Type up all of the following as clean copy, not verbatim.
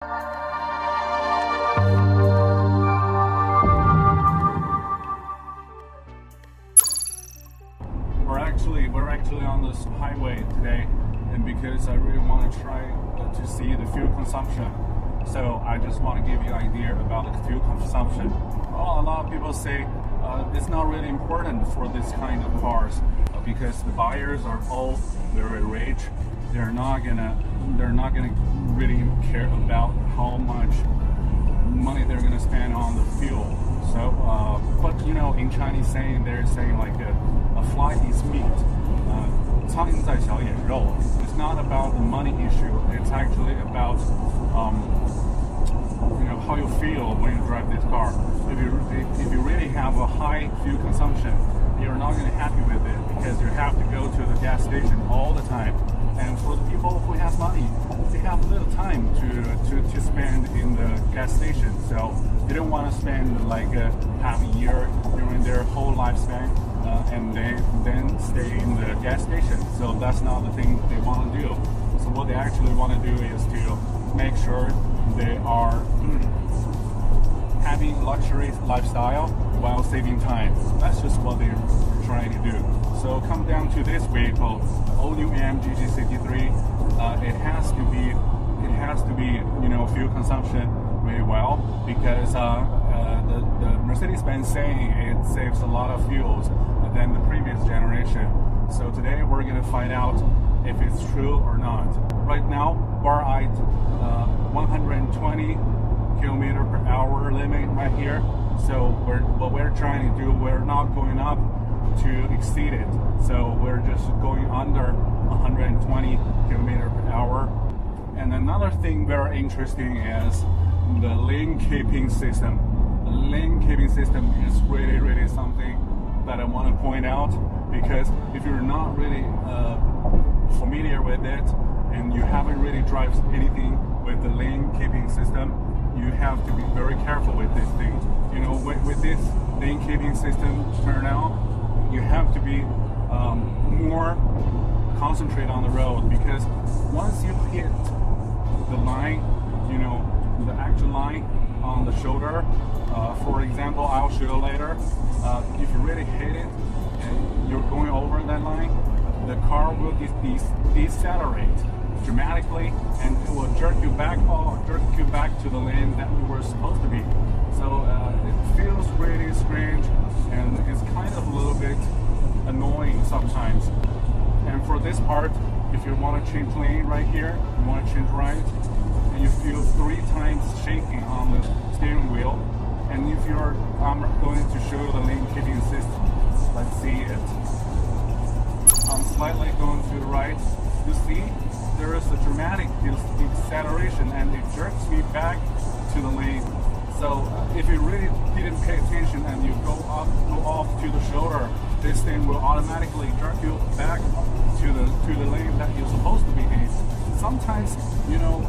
We're actually on this highway today, and because I really want to try to see the fuel consumption, so I just want to give you an idea about the fuel consumption. Well, a lot of people say it's not really important for this kind of cars because the buyers are all very rich. They're not gonna really care about how much money they're gonna spend on the fuel. So, but you know, in Chinese saying, they're saying like a fly eats meat. 苍蝇在小眼肉. It's not about the money issue. It's actually about you know, how you feel when you drive this car. If you really have a high fuel consumption, you're not going to be happy with it because you have to go to the gas station all the time. And for the people who have money, they have little time to spend in the gas station. So they don't want to spend like half a year during their whole lifespan and then stay in the gas station. So that's not the thing they want to do. So what they actually want to do is to make sure they are having luxury lifestyle while saving time. That's just what they're trying to do. So come down to this vehicle, all new Amg G63. It has to be you know, fuel consumption really well because the Mercedes-Benz saying it saves a lot of fuels than the previous generation. So today we're gonna find out if it's true or not. Right now we're at 120 kilometer per hour limit right here. So what we're trying to do, we're not going up to exceed it. So we're just going under 120 kilometer per hour. And another thing very interesting is the lane keeping system. The lane keeping system is really something that I want to point out, because if you're not really familiar with it and you haven't really driven anything with the lane keeping system, you have to be very careful with this thing. You know, with this lane keeping system turn out, you have to be more concentrate on the road, because once you hit the line, you know, the actual line on the shoulder, for example, I'll show you later, if you really hit it and you're going over that line, the car will decelerate dramatically and it will jerk you back to the lane that we were supposed to be. So it feels really strange and it's kind of a little bit annoying sometimes. And for this part, if you want to change lane right here, you want to change right, and you feel 3 times shaking on the steering wheel. And if I'm going to show you the lane keeping system. Let's see it. I'm slightly going to the right. You see, there is a dramatic deceleration and it jerks me back to the lane. So if you really didn't pay attention and you go off to the shoulder, this thing will automatically jerk you back to the lane that you're supposed to be in. Sometimes, you know,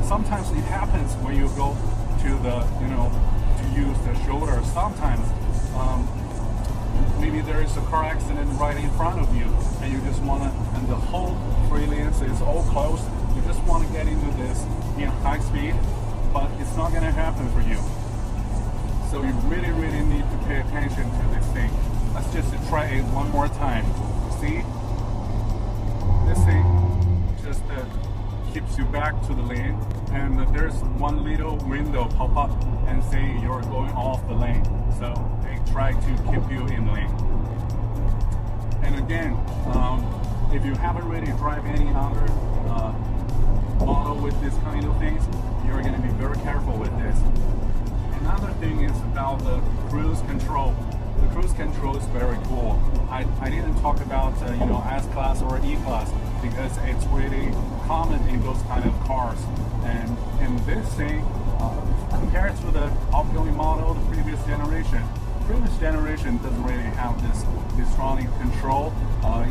sometimes it happens when you go to the, you know, to use the shoulder. Sometimes maybe there is a car accident right in front of you and you just want to, and the whole free lanes is all closed, you just want to get into this in high speed, but it's not going to happen for you. So you really need to pay attention to this thing. Let's just try it one more time. See? This thing just keeps you back to the lane, and there's one little window pop up and say you're going off the lane. So they try to keep you in the lane. And again, if you haven't really driven any other model with this kind of things, you're going to be very careful with this. Another thing is about the cruise control. The cruise control is very cool. I didn't talk about you know, S-Class or E-Class because it's really common in those kind of cars. And this thing, compared to the outgoing model, the previous generation doesn't really have this electronic control,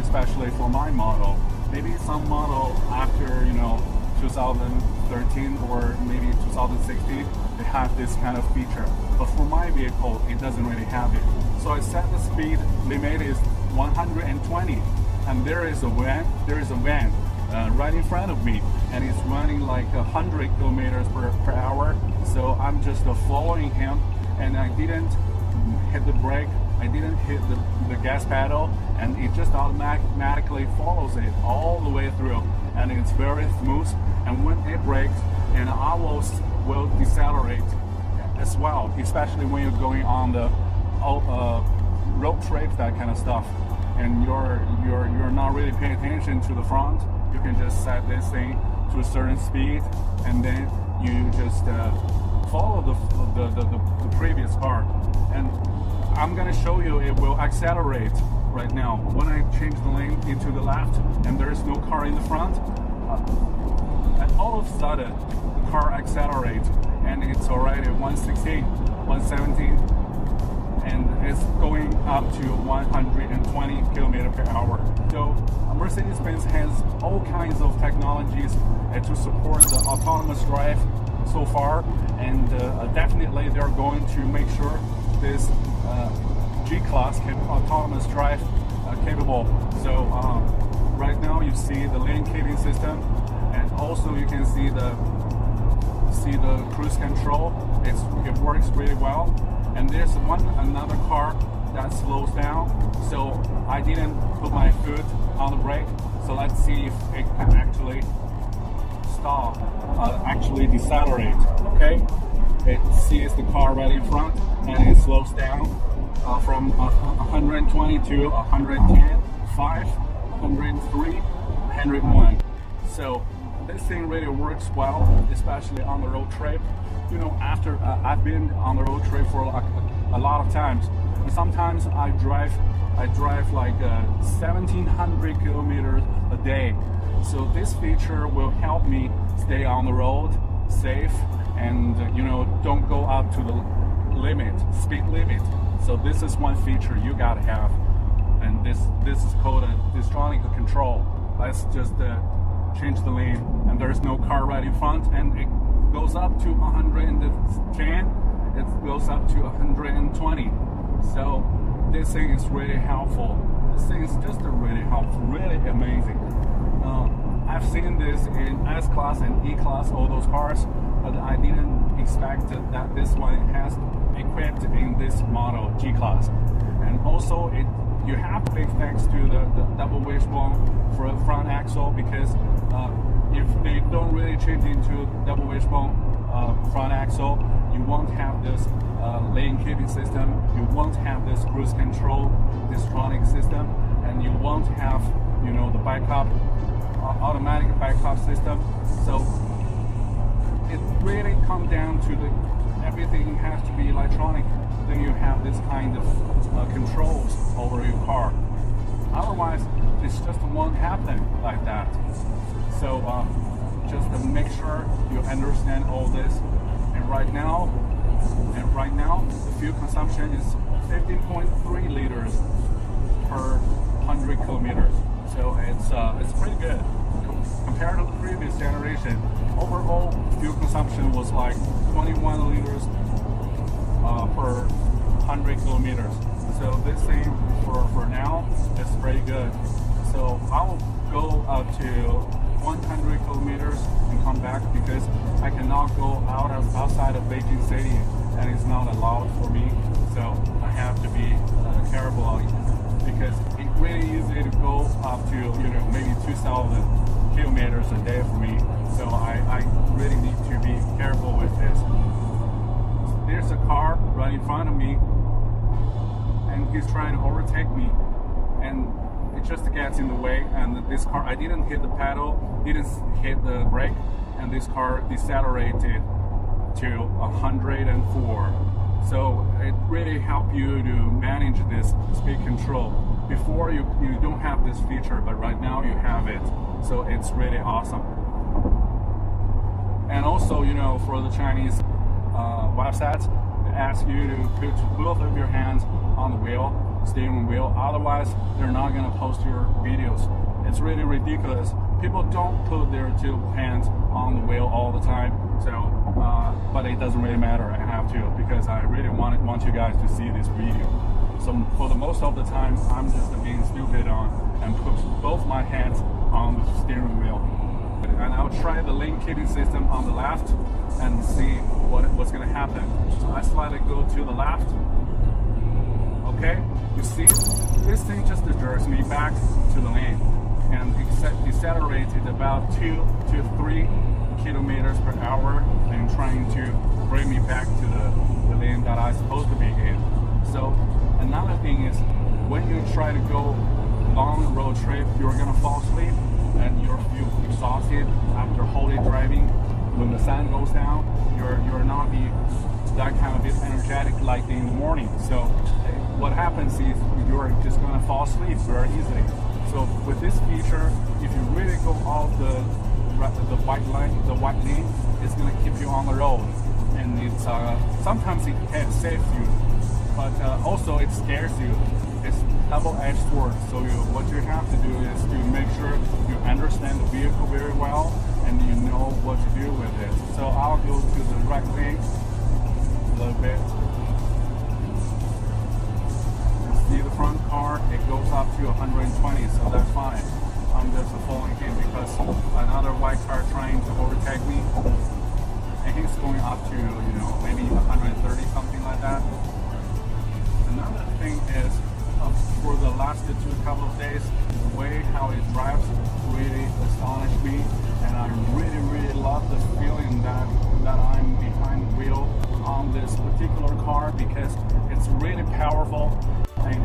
especially for my model. Maybe some model after, you know, 2013 or maybe 2016, they have this kind of feature. But for my vehicle, it doesn't really have it. So I set the speed limit is 120, and there is a van right in front of me. and it's running like 100 kilometers per hour. So I'm just following him, and I didn't hit the brake, I didn't hit the gas pedal, and it just automatically follows it all the way through, and it's very smooth. And when it brakes, and I will decelerate as well, especially when you're going on the road trips, that kind of stuff, and you're not really paying attention to the front. You can just set this thing to a certain speed, and then you just follow the previous car. And I'm gonna show you it will accelerate right now. When I change the lane into the left and there is no car in the front, and all of a sudden the car accelerates, and it's already 116, 117, and it's going up to 120 kilometers per hour. So Mercedes-Benz has all kinds of technologies to support the autonomous drive so far, and definitely they're going to make sure this G-Class can autonomous drive capable. So right now you see the lane keeping system, and also you can see the cruise control. It works really well. And there's another car that slows down, so I didn't put my foot on the brake. So let's see if it can actually stop, actually decelerate. Okay, it sees the car right in front, and it slows down from 120 to 110, 5, 103, 101. So this thing really works well, especially on the road trip. You know, after I've been on the road trip for a lot of times, and sometimes I drive like 1,700 kilometers a day. So this feature will help me stay on the road safe, and don't go up to the speed limit. So this is one feature you gotta have, and this is called a distronic control. Let's just change the lane, and there's no car right in front, and it goes up to 110, it goes up to 120. So this thing is really helpful. This thing is just really helpful, really amazing. I've seen this in S-Class and E-Class, all those cars, but I didn't expect that this one has equipped in this model, G-Class. And also you have big thanks to the double wishbone for the front axle, because if they don't really change into double wishbone front axle, you won't have this lane keeping system, you won't have this cruise control distronic system, and you won't have the backup automatic backup system. So it really comes down to everything has to be electronic. Then you have this kind of controls over your car. Otherwise, it just won't happen like that. So just to make sure you understand all this. And right now, the fuel consumption is 15.3 liters per 100 kilometers. So it's pretty good compared to the previous generation. Overall, fuel consumption was like 21 liters per 100 kilometers. So this thing for now is pretty good. So I will go up to 100 kilometers and come back, because I cannot go outside of Beijing City, and it's not allowed for me. So I have to be careful on it, because it's really easy to go up to maybe 2,000 kilometers a day for me. So I really need to be careful with this. There's a car right in front of me, and he's trying to overtake me, and it just gets in the way. And this car, I didn't hit the pedal, didn't hit the brake, and this car decelerated to 104. So it really helps you to manage this speed control. Before you don't have this feature, but right now you have it. So it's really awesome. And also, for the Chinese websites, they ask you to put both of your hands on the wheel, steering wheel. Otherwise, they're not going to post your videos. It's really ridiculous. People don't put their two hands on the wheel all the time. So, but it doesn't really matter. I have to, because I really want you guys to see this video. So for the most of the time, I'm just being stupid and put both my hands on the steering wheel. And I'll try the lane keeping system on the left and see what's going to happen. So I slightly go to the left. Okay, you see, this thing just jerks me back to the lane and decelerated about 2 to 3 kilometers per hour and trying to bring me back to the lane that I'm supposed to be in. So another thing is, when you try to go long road trip, you're gonna fall asleep and you're exhausted after wholly driving. When the sun goes down, you're not be that kind of energetic like in the morning. So what happens is you're just gonna fall asleep very easily. So with this feature, if you really go off the white lane, it's gonna keep you on the road, and it's sometimes it saves you, but also it scares you. It's double-edged sword. So what you have to do is to make sure you understand the vehicle very well and you know what to do with it. So I'll go to the right lane a little bit. You see the front car, it goes up to 120, so that's fine. I'm just following him because another white car trying to overtake me, and he's going up to, maybe 130, something like that. Another thing is, for the last couple of days, the way how it drives really astonished me, and I really love the feeling that I'm behind the wheel on this particular car, because it's really powerful, and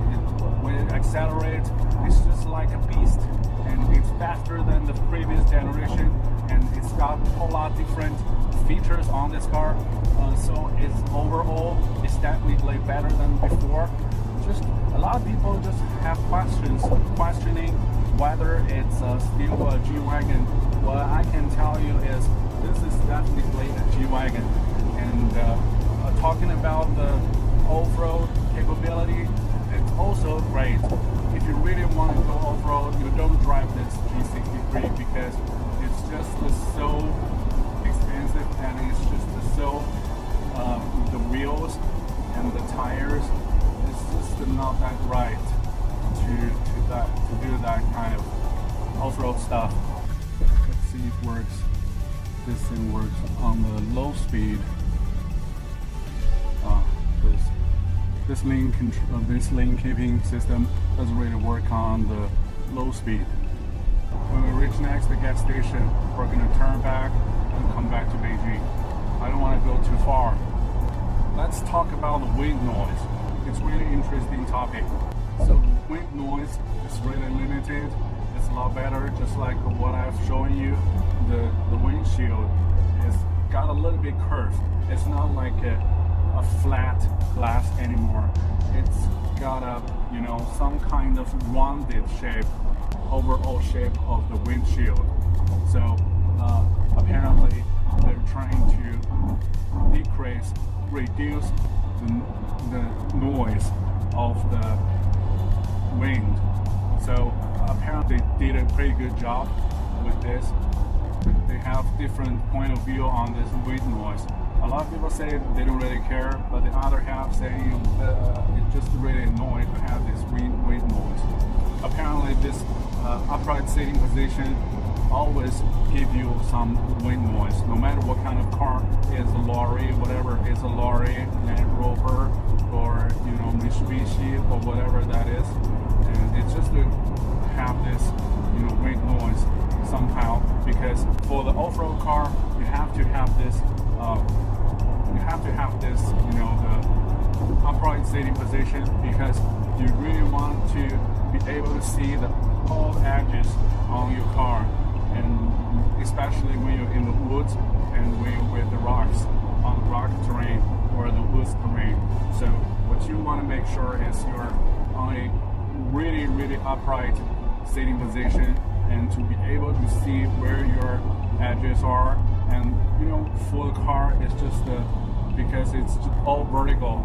when it accelerates, it's just like a beast, and it's faster than the previous generation, and it's got a whole lot different features on this car. So it's overall definitely better than before. Just a lot of people just have questioning whether it's still a G-Wagon. What I can tell you is this is definitely a G-Wagon. And talking about the off-road capability, it's also great. If you really want to go off-road, you don't drive this G63 because it's just so expensive, and it's just so the wheels and the tires, it's just not that right to do that kind of off-road stuff. Let's see if it works. This thing works on the low speed. This lane keeping system doesn't really work on the low speed. When we reach next the gas station, we're going to turn back and come back to Beijing. I don't want to go too far. Let's talk about the wind noise. It's really interesting topic. So the wind noise is really limited. It's a lot better, just like what I've shown you. The windshield is got a little bit curved. It's not like a flat glass anymore. It's got a some kind of rounded shape, overall shape of the windshield. So apparently they're trying to reduce the noise of the wind. So apparently they did a pretty good job with this. They have different point of view on this wind noise. A lot of people say they don't really care, but the other half saying it's just really annoying to have this wind noise. Apparently this upright sitting position always give you some wind noise, no matter what kind of car. Is a lorry, whatever is a lorry, Land Rover, or Mitsubishi, or whatever that is, and it's just to have this wind noise somehow, because for the off-road car you have to have this the upright sitting position, because you really want to be able to see all edges on your car, and especially when you're in the woods and when you're with the rocks on the rock terrain or the woods terrain. So what you want to make sure is you're on a really upright sitting position, and to be able to see where your edges are. And for the car, it's just because it's all vertical,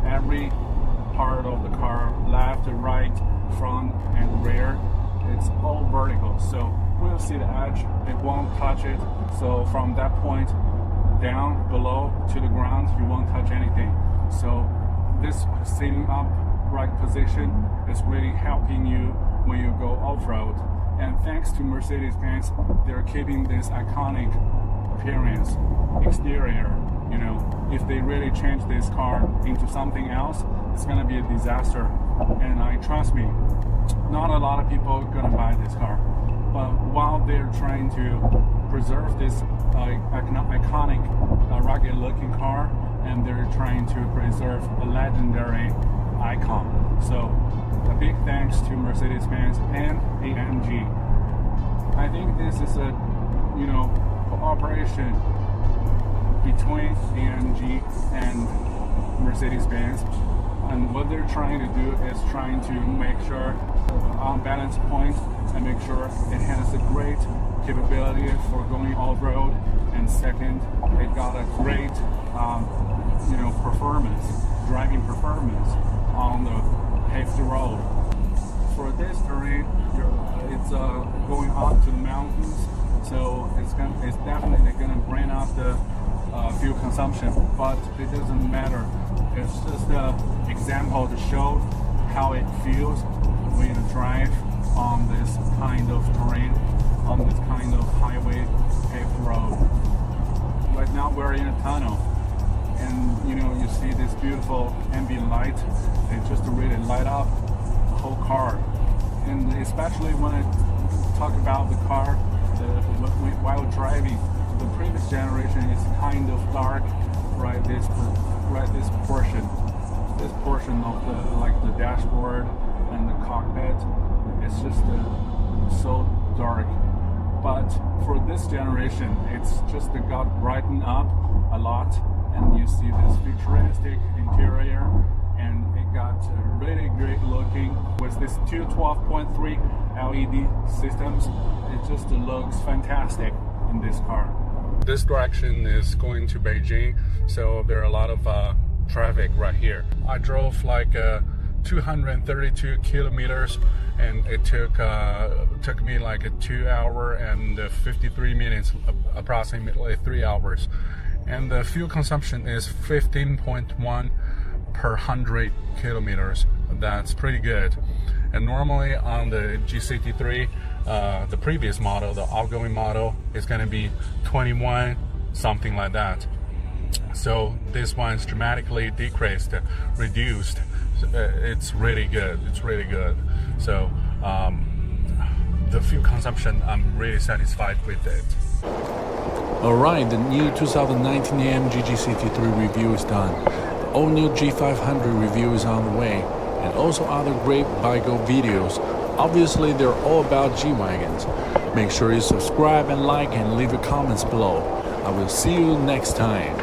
every part of the car, left and right, front and rear, it's all vertical. So when you see the edge, it won't touch it. So from that point down below to the ground, you won't touch anything. So this sitting upright position is really helping you when you go off-road. And thanks to Mercedes-Benz, they're keeping this iconic appearance, exterior. You know, if they really change this car into something else, it's gonna be a disaster. And trust me, not a lot of people are gonna buy this car. But while they're trying to preserve this iconic, rugged-looking car, and they're trying to preserve a legendary icon. So a big thanks to Mercedes-Benz and AMG. I think this is a, you know, cooperation between AMG and Mercedes-Benz, and what they're trying to do is trying to make sure on balance point and make sure it has a great capability for going off-road, and second, it got a great you know, driving performance on the paved road. For this terrain, it's going up to the mountains, so it's definitely gonna bring up the fuel consumption, but it doesn't matter. It's just an example to show how it feels when you drive on this kind of terrain, on this kind of highway paved road. Right now we're in a tunnel, and you know, you see this beautiful ambient light. It just really light up the whole car. And especially when I talk about the car while driving, the previous generation is kind of dark, right? This portion of the dashboard and the cockpit, it's just so dark. But for this generation, it's just got brightened up a lot, and you see this futuristic interior, and it got really great looking with this 212.3 LED systems. It just looks fantastic in this car. This direction is going to Beijing, so there are a lot of traffic right here. I drove like 232 kilometers, and it took me like 2 hours and 53 minutes, approximately 3 hours. And the fuel consumption is 15.1 per 100 kilometers. That's pretty good. And normally on the G63, the previous model, the outgoing model, is going to be 21, something like that. So this one's dramatically decreased, reduced. It's really good. It's really good. So the fuel consumption, I'm really satisfied with it. Alright, the new 2019 Amg G63 review is done. The all-new G500 review is on the way, and also other great ByGo videos. Obviously, they're all about G-Wagons. Make sure you subscribe and like and leave your comments below. I will see you next time.